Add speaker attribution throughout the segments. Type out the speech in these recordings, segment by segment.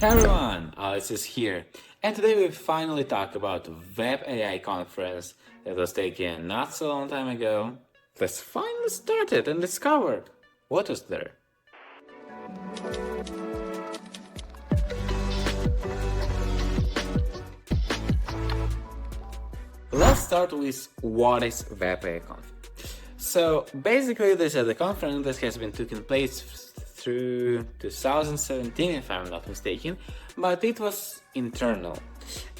Speaker 1: Hey everyone, Alex is here, and today we finally talk about Web AI conference that was taken not so long time ago. Let's finally start it and discover what was there. Let's start with what is Web AI conference. So basically, this is a conference that has been taking place through 2017, if I'm not mistaken, but it was internal.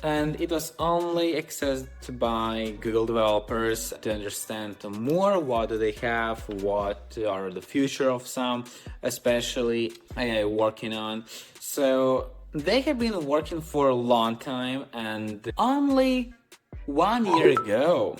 Speaker 1: And it was only accessed by Google developers to understand more what do they have, what are the future of some, especially AI working on. So they have been working for a long time, and only 1 year ago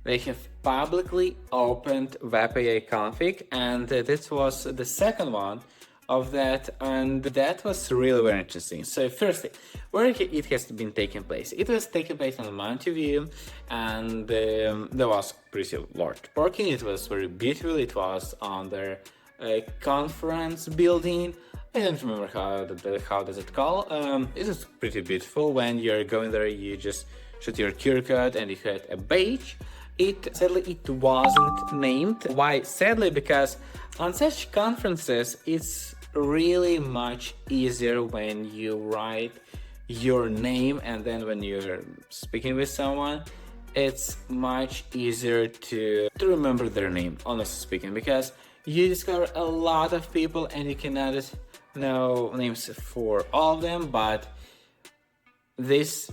Speaker 1: they have publicly opened WebAI config, and this was the second one of that, and that was really very interesting. So firstly, where it has been taking place? It was taking place on Mountain View, and there was pretty large parking. It was very beautiful. It was on their conference building. I don't remember how does it call. It is pretty beautiful. When you're going there, you just shoot your QR code and you had a badge. Sadly, it wasn't named. Why? Sadly, because on such conferences, it's really much easier when you write your name, and then when you're speaking with someone, it's much easier to remember their name, honestly speaking, because you discover a lot of people and you cannot know names for all of them, but this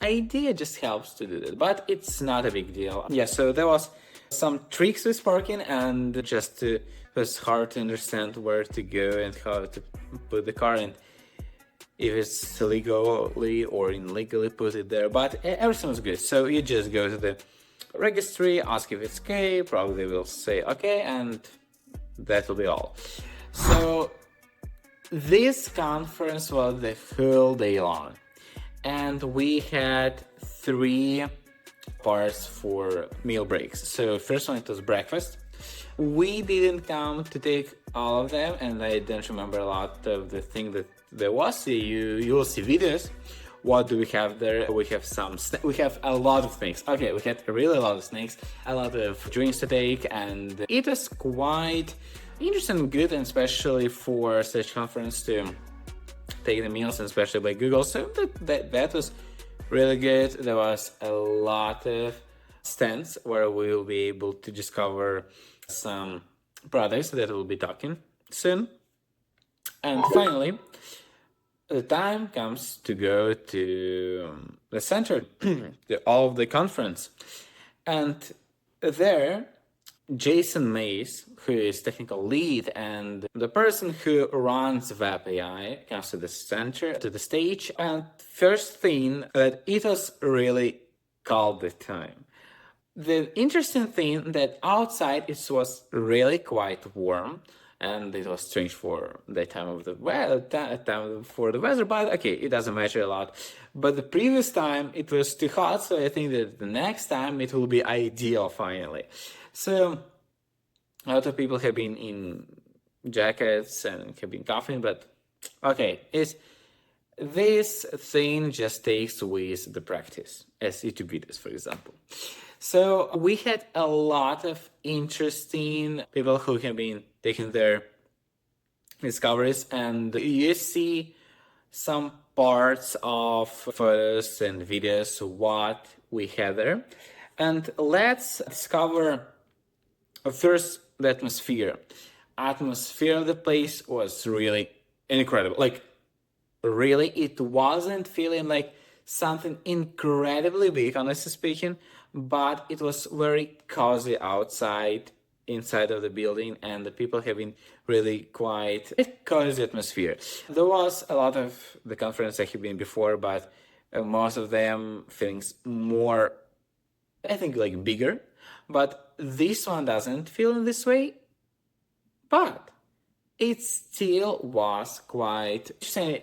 Speaker 1: idea just helps to do that, but it's not a big deal. Yeah, so there was some tricks with parking, and it was hard to understand where to go and how to put the car in, if it's legally or illegally put it there, but everything was good. So you just go to the registry, ask if it's okay, probably they will say okay, and that will be all. So this conference was the whole day long, and we had 3 parts for meal breaks. So first one, it was breakfast. We didn't come to take all of them, and I don't remember a lot of the thing that there was. You will see videos. What do we have there? We have we have a lot of snakes. Okay, we had really a lot of snakes, a lot of drinks to take, and it was quite interesting and good, and especially for such conference to take the meals, and especially by Google. So that was really good. There was a lot of stands where we will be able to discover some products that we'll be talking soon. And finally, the time comes to go to the center, all of the conference. And there, Jason Mays, who is technical lead and the person who runs Web AI, comes to the center, to the stage. And first thing, that it was really cold the time. The interesting thing that outside it was really quite warm, and it was strange for the time of the weather, time for the weather, but okay, it doesn't matter a lot. But the previous time it was too hot, so I think that the next time it will be ideal finally. So a lot of people have been in jackets and have been coughing, but okay, this thing just takes with the practice, as YouTube videos, for example. So we had a lot of interesting people who have been taking their discoveries, and you see some parts of photos and videos what we had there. And let's discover first the atmosphere. Atmosphere of the place was really incredible. Like, really, it wasn't feeling like something incredibly big, honestly speaking, but it was very cozy outside, inside of the building, and the people have been really quite a cozy atmosphere. There was a lot of the conference I have been before, but most of them feelings more, I think, like bigger, but this one doesn't feel in this way, but it still was quite interesting,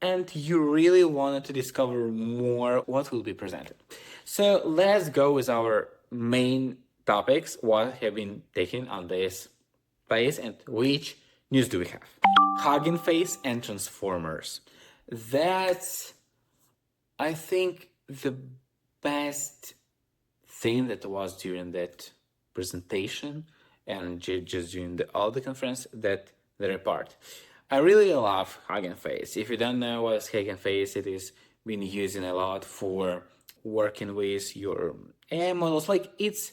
Speaker 1: and you really wanted to discover more what will be presented. So let's go with our main topics, what have been taken on this place, and which news do we have. Hugging Face and Transformers. That's, I think, the best thing that was during that presentation and just during all the conference, that the report. I really love Hugging Face. If you don't know what is Hugging Face, it is been using a lot for working with your AI models. Like, it's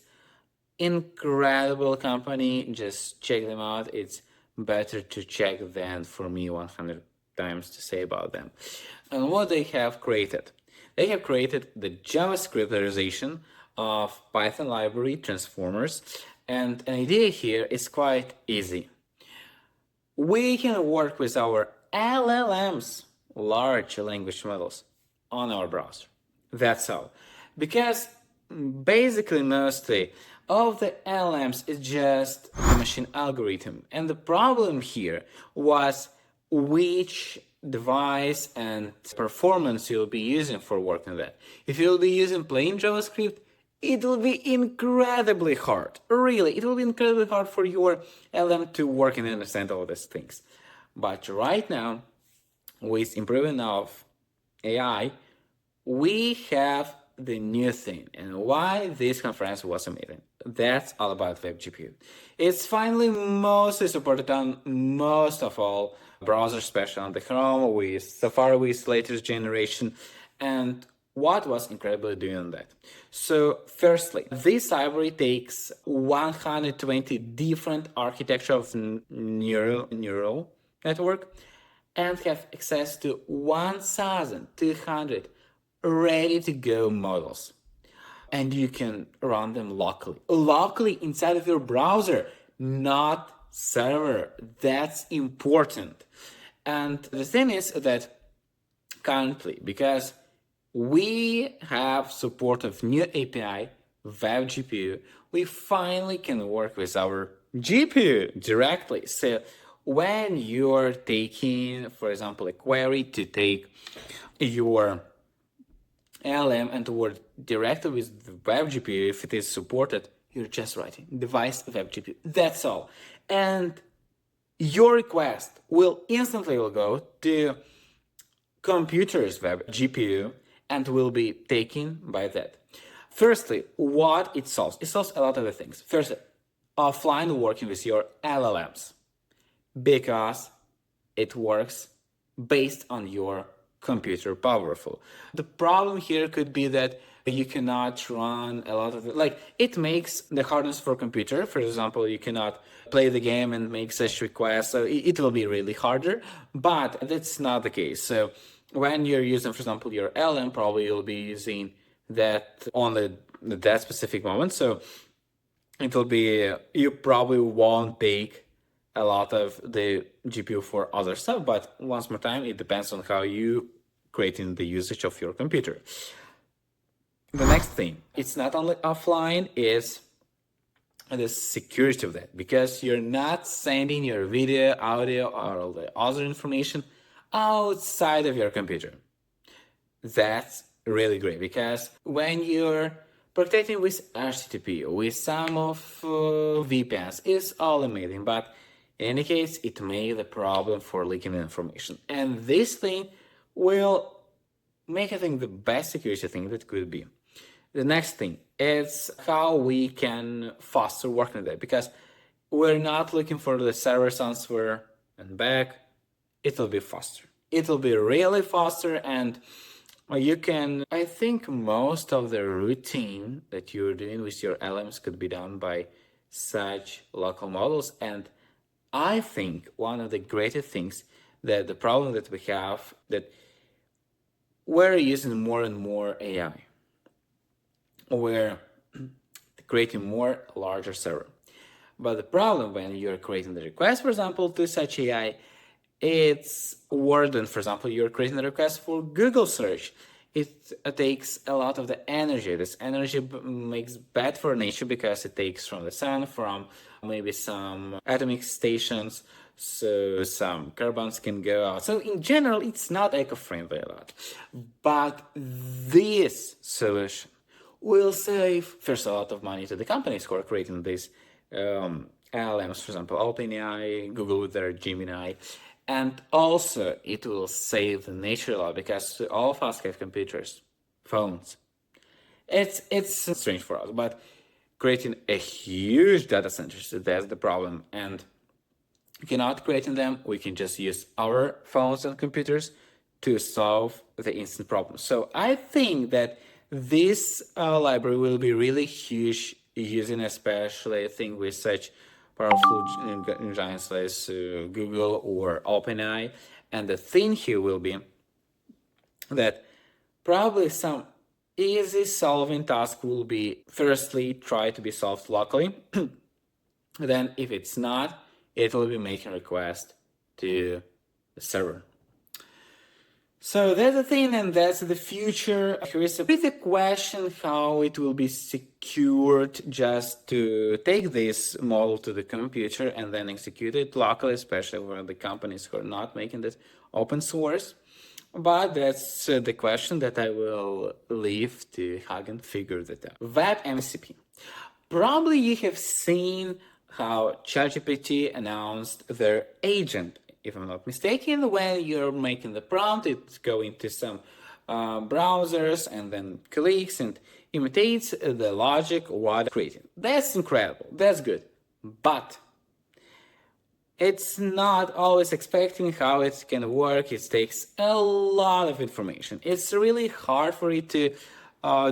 Speaker 1: incredible company. Just check them out. It's better to check than for me 100 times to say about them. And what they have created. They have created the JavaScriptization of Python library Transformers. And an idea here is quite easy. We can work with our LLMs, large language models, on our browser. That's all. Because basically mostly of the LLMs is just a machine algorithm. And the problem here was which device and performance you'll be using for working that. If you'll be using plain JavaScript, it will be incredibly hard. Really, it will be incredibly hard for your LM to work and understand all these things. But right now, with improvement of AI, we have the new thing, and why this conference was amazing. That's all about WebGPU. It's finally mostly supported on most of all browsers, especially on the Chrome, with Safari, with latest generation, and what was incredible doing that. So firstly, this library takes 120 different architecture of neural network and have access to 1,200 ready-to-go models. And you can run them locally inside of your browser, not server. That's important. And the thing is that currently, because we have support of new API, WebGPU, we finally can work with our GPU directly. So when you're taking, for example, a query to take your LM and to work directly with the WebGPU, if it is supported, you're just writing device WebGPU. That's all. And your request will instantly go to computer's WebGPU and will be taken by that. Firstly, what it solves? It solves a lot of the things. First, offline working with your LLMs, because it works based on your computer powerful. The problem here could be that you cannot run a lot of it. Like, it makes the hardness for computer. For example, you cannot play the game and make such requests, so it will be really harder, but that's not the case. So when you're using, for example, your LM, probably you'll be using that on that specific moment. So it will be, you probably won't take a lot of the GPU for other stuff, but once more time, it depends on how you creating the usage of your computer. The next thing, it's not only offline, it's the security of that, because you're not sending your video, audio, or all the other information outside of your computer. That's really great, because when you're protecting with HTTP, with some of VPNs, it's all amazing, but in any case, it may be the problem for leaking information. And this thing will make, I think, the best security thing that could be. The next thing is how we can faster work on that, because we're not looking for the server transfer and back. It will be faster. It will be really faster, and you can, I think most of the routine that you're doing with your LMs could be done by such local models. And I think one of the greatest things, that the problem that we have, that we're using more and more AI. We're creating more larger server. But the problem when you're creating the request, for example, to such AI, it's more than, for example, you're creating a request for Google search. It takes a lot of the energy. This energy makes bad for nature, because it takes from the sun, from maybe some atomic stations, so some carbons can go out. So in general, it's not eco-friendly a lot. But this solution will save first a lot of money to the companies who are creating these LLMs, for example, OpenAI, Google with their Gemini, And also it will save the nature a lot because all of us have computers, phones. It's strange for us, but creating a huge data centers, that's the problem. And we cannot create them. We can just use our phones and computers to solve the instant problem. So I think that this library will be really huge, using especially I think with such powerful giants like Google or OpenAI. And the thing here will be that probably some easy solving task will be firstly try to be solved locally. Then if it's not, it will be making a request to the server. So that's the thing, and that's the future. Here is a pretty question how it will be secured just to take this model to the computer and then execute it locally, especially for the companies who are not making this open source. But that's the question that I will leave to Hagen figure that out. WebMCP. Probably you have seen how ChatGPT announced their agent. If I'm not mistaken, when you're making the prompt, it's going to some browsers and then clicks and imitates the logic what created. That's incredible. That's good. But it's not always expecting how it can work. It takes a lot of information. It's really hard for it to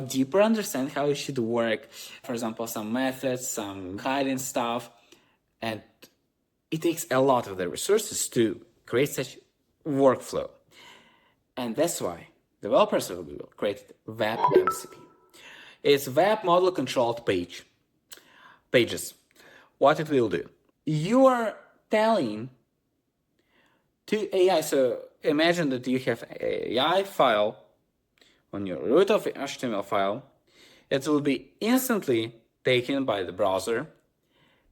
Speaker 1: deeper understand how it should work. For example, some methods, some hiding stuff, and it takes a lot of the resources to create such workflow. And that's why developers of Google created WebMCP. It's web model controlled pages. What it will do? You are telling to AI, so imagine that you have an AI file on your root of HTML file. It will be instantly taken by the browser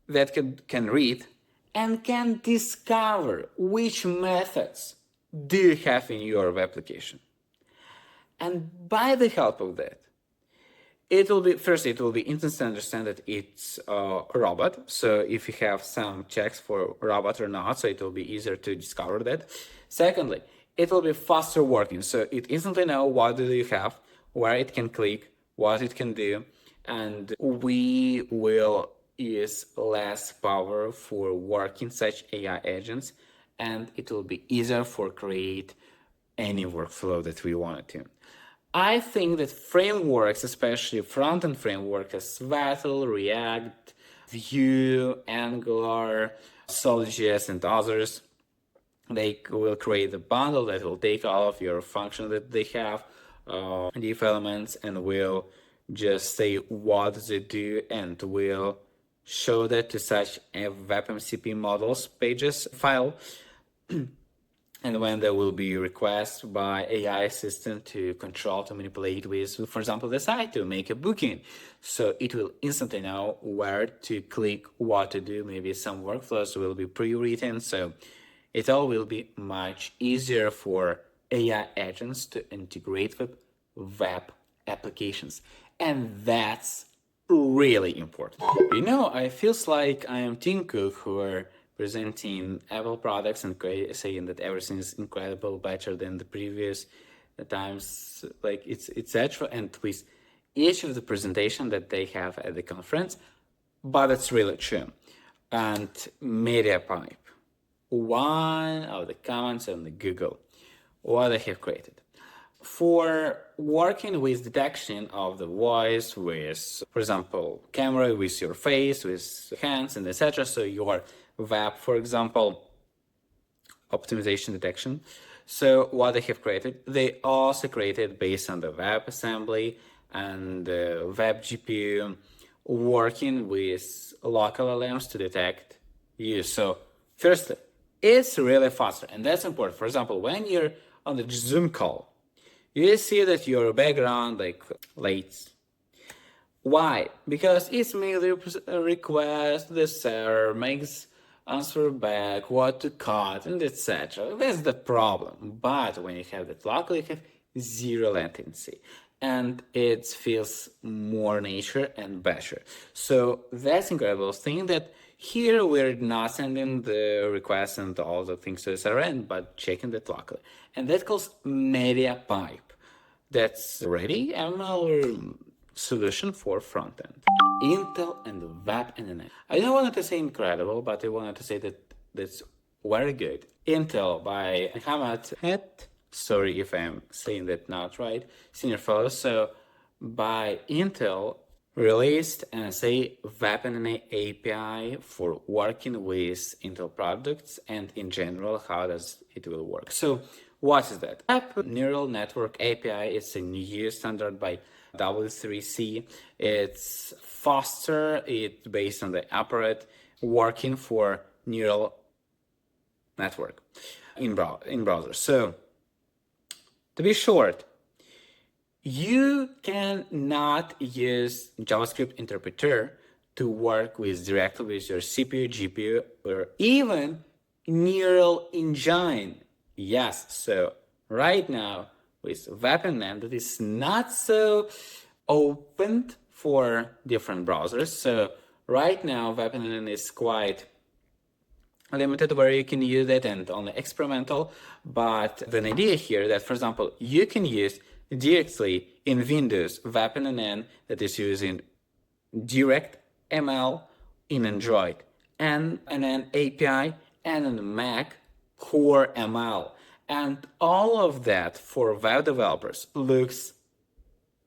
Speaker 1: that can read and can discover which methods do you have in your web application. And by the help of that, it will be instantly understand that it's a robot. So if you have some checks for robot or not, so it will be easier to discover that. Secondly, it will be faster working. So it instantly know what do you have, where it can click, what it can do, and we will use less power for working such AI agents, and it will be easier for create any workflow that we wanted to. I think that frameworks, especially front-end frameworks as Svetel, React, Vue, Angular, Solid.js, and others, they will create a bundle that will take all of your functions that they have, div elements, and will just say what does it do, and will show that to such a WebMCP models pages file. And when there will be requests by AI assistant to control, to manipulate with, for example, the site to make a booking. So it will instantly know where to click, what to do. Maybe some workflows will be pre-written. So it all will be much easier for AI agents to integrate with web applications. And that's really important. I feels like I am Tim Cook who are presenting Apple products and saying that everything is incredible, better than the previous times, like it's etc. And with each of the presentation that they have at the conference, but it's really true. And MediaPipe, one of the comments on the Google, what they have created. For working with detection of the voice with, for example, camera with your face, with hands, and etc. So your web, for example, optimization detection. So what they have created, they also created based on the WebAssembly and the WebGPU, working with local LLMs to detect you. So firstly, it's really faster, and that's important. For example, when you're on the Zoom call, you see that your background lights. Why? Because it's made a request, the server makes answer back, what to cut, and etc. That's the problem. But when you have that locally, you have zero latency, and it feels more nature and better. So that's incredible thing that Here we're not sending the request and all the things to the server end, but checking that locally. And that calls MediaPipe. That's already ML solution for frontend. Intel and WebNN. I don't want to say incredible, but I wanted to say that that's very good. Intel by Hamad Het. Sorry if I'm saying that not right, senior fellow. So by Intel released and say WebNN API for working with Intel products and in general how does it will work. So what is that? App Neural Network API is a new standard by W3C. It's faster, it's based on the apparat working for neural network in browser. So to be short, you cannot use JavaScript interpreter to work directly with your CPU, GPU, or even neural engine. Yes, so right now with WebNN that is not so open for different browsers. So right now WebNN is quite limited where you can use it and only experimental. But the idea here that, for example, you can use directly in Windows WebNN that is using direct ML in Android and an API and in Mac core ML. And all of that for web developers looks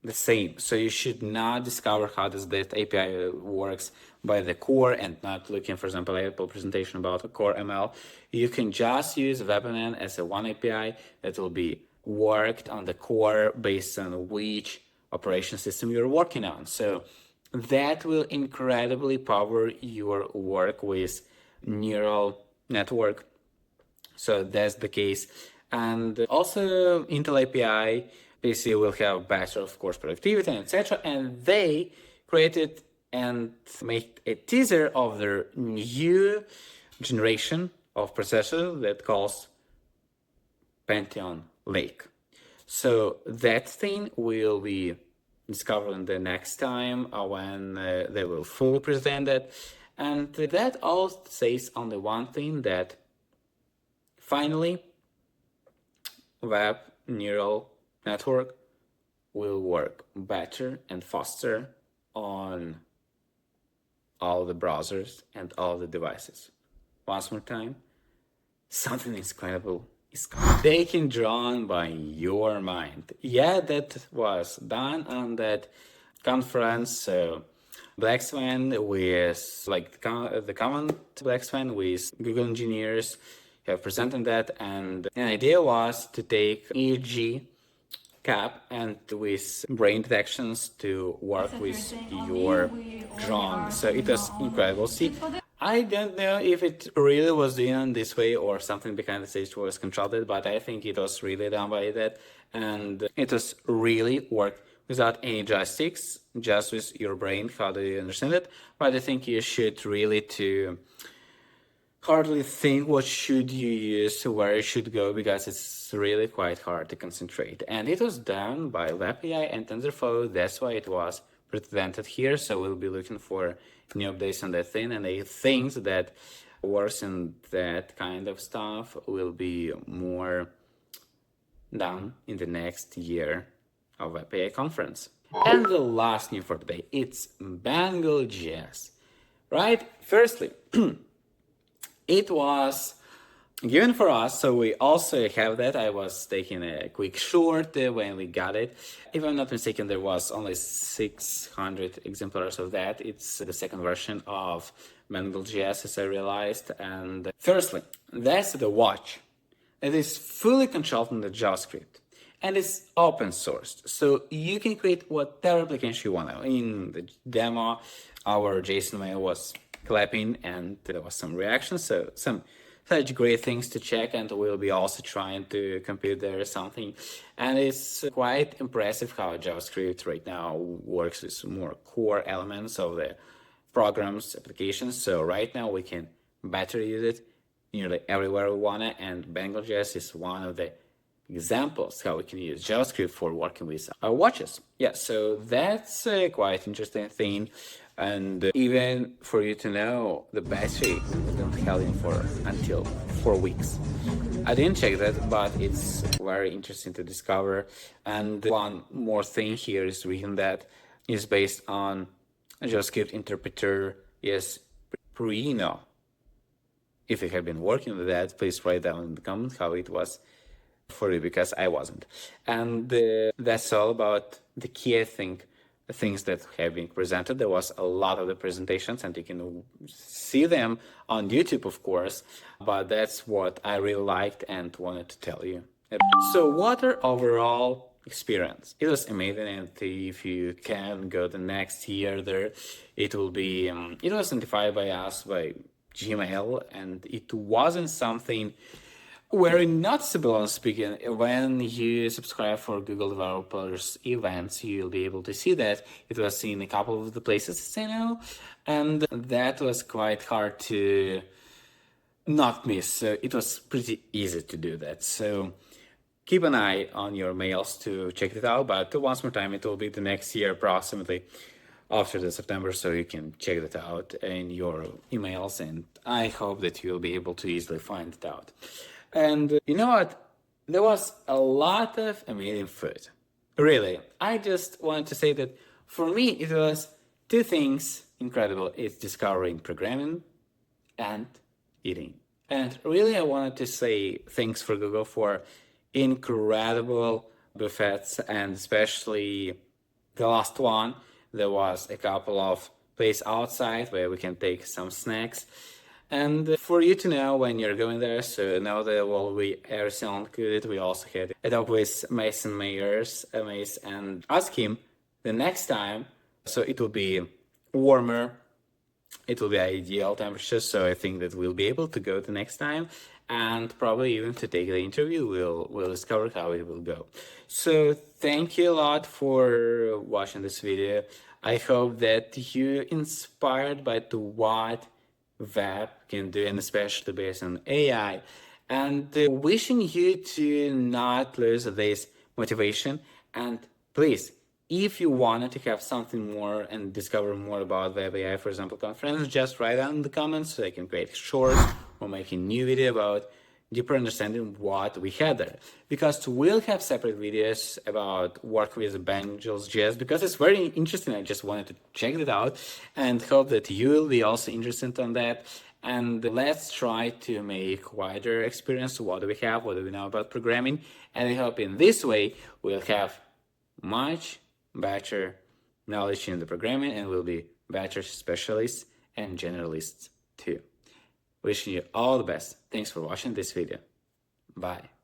Speaker 1: the same. So you should not discover how does that API works by the core and not looking, for example, Apple presentation about a core ML. You can just use WebNN as a one API that will be worked on the core based on which operation system you're working on. So that will incredibly power your work with neural network. So that's the case. And also Intel API PC will have better, of course, productivity and etc. And they created and made a teaser of their new generation of processor that calls Pentium Lake. So that thing will be discovered in the next time when they will fully present it. And that all says only one thing, that finally web neural network will work better and faster on all the browsers and all the devices. Once more time, something incredible is taken drawn by your mind. Yeah, that was done on that conference. So Black Swan with the common Black Swan with Google engineers have presented that, and the idea was to take EEG cap and with brain detections to work with your drawing. So it was incredible. See, I don't know if it really was done this way or something behind the stage was controlled, but I think it was really done by that, and it was really worked without any joysticks, just with your brain. How do you understand it? But I think you should really to hardly think what should you use, where you should go, because it's really quite hard to concentrate. And it was done by WebAI and TensorFlow. That's why it was presented here. So we'll be looking for new updates on that thing. And I think that works in that kind of stuff will be more done in the next year of WebAI conference. And the last news for today, it's Bangle.js, right? Firstly, it was given for us, so we also have that. I was taking a quick short when we got it. If I'm not mistaken, there was only 600 exemplars of that. It's the second version of Bangle.js, as I realized. And firstly, that's the watch. It is fully controlled in the JavaScript and it's open sourced. So you can create whatever application you want. In the demo, our JSON mail was clapping and there was some reaction. So some such great things to check, and we'll be also trying to compute there something. And it's quite impressive how JavaScript right now works with more core elements of the programs applications. So right now we can better use it nearly everywhere we want it, and Bangle.js is one of the examples how we can use JavaScript for working with our watches. Yeah, so that's a quite interesting thing. And even for you to know, the battery will be held in for until 4 weeks. I didn't check that, but it's very interesting to discover. And one more thing here is written that is based on a JavaScript interpreter is Prino. If you have been working with that, please write down in the comments how it was for you, because I wasn't. And that's all about the key, I think, things that have been presented. There was a lot of the presentations, and you can see them on YouTube, of course, but that's what I really liked and wanted to tell you. So what are overall experience? It was amazing, and if you can go the next year there, it will be, it was notified by us by Gmail, and it wasn't something very noticeable on speaking. When you subscribe for Google Developers events, you'll be able to see that it was in a couple of the places, I know, and that was quite hard to not miss. So it was pretty easy to do that. So keep an eye on your mails to check it out, but once more time, it will be the next year approximately after the September, so you can check that out in your emails, and I hope that you'll be able to easily find it out. And you know what? There was a lot of amazing food. Really, I just wanted to say that for me, it was two things incredible. It's discovering programming and eating. And really, I wanted to say thanks for Google for incredible buffets, and especially the last one. There was a couple of places outside where we can take some snacks. And for you to know when you're going there, so know that will be everything included. We also had a talk with Mason Mayers, and ask him the next time. So it will be warmer, it will be ideal temperature. So I think that we'll be able to go the next time, and probably even to take the interview, we'll discover how it will go. So thank you a lot for watching this video. I hope that you inspired by what web can do, and especially based on AI, and wishing you to not lose this motivation. And please, if you wanted to have something more and discover more about Web AI, for example, conference, just write down in the comments so I can create shorts or make a new video about deeper understanding what we had there. Because we'll have separate videos about work with Bangle.js, because it's very interesting. I just wanted to check it out and hope that you will be also interested on that. And let's try to make wider experience. What do we have? What do we know about programming? And I hope in this way we'll have much better knowledge in the programming, and we'll be better specialists and generalists too. Wishing you all the best. Thanks for watching this video. Bye.